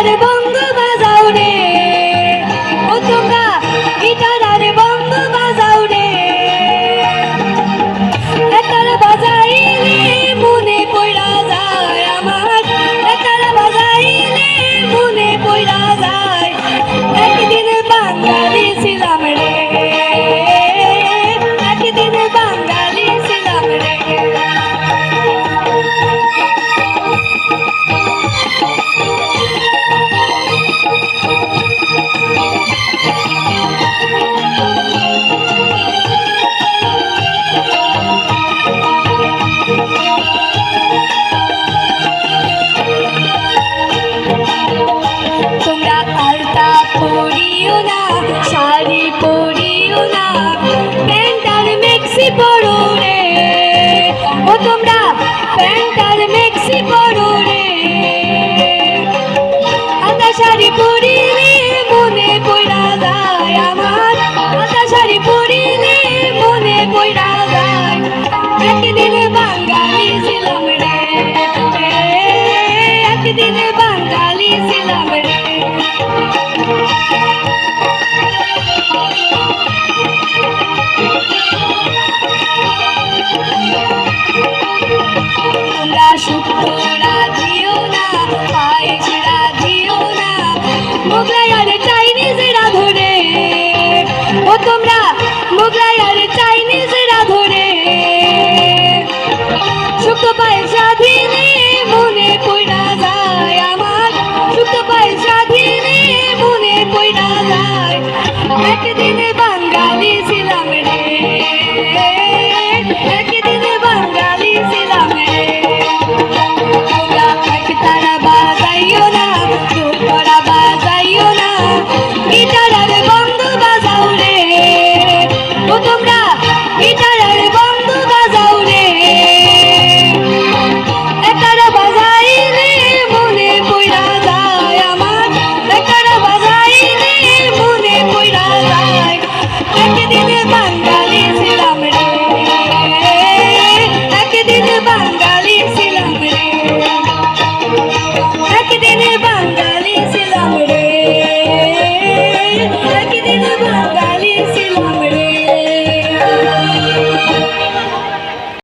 Guitar বন্ধু বাজাও রে, ও তোমরা গিটার আর বন্ধু বাজাও রে। এটার বাজাইলে মনে পড়া যায় আমার, এটার বাজাইলে মনে পড়া যায়। একদিন বাঙালি ছিলাম রে, একদিন বাঙালি ছিলাম রে। তোমরা আলতা পরিও না, শাড়ি পরিও না, প্যান্ট আর মেক্সি পরো রে, ও তোমরা প্যান্ট আর মেক্সি পরো রে। আলতা শাড়ি পরিলে মনে পড়া যায় আমার, আলতা শাড়ি পরিলে মনে পড়া যায়। একদিন বাঙালি ছিলাম রে, একদিন বাঙালি ছিলাম রে। তোমরা শুক্তোরা দিও না, পায়েসরা দিও না, মোগলাই আর চাইনিজ রাঁধুরে, ও তোমরা মোগলাই আর চাইনিজ রাঁধুরে। শুক্তো পায়েসা দিলে মনে পড়া যায় আমার, শুক্তো পায়েসা দিলে মনে পড়া যায়। একদিন বাঙালি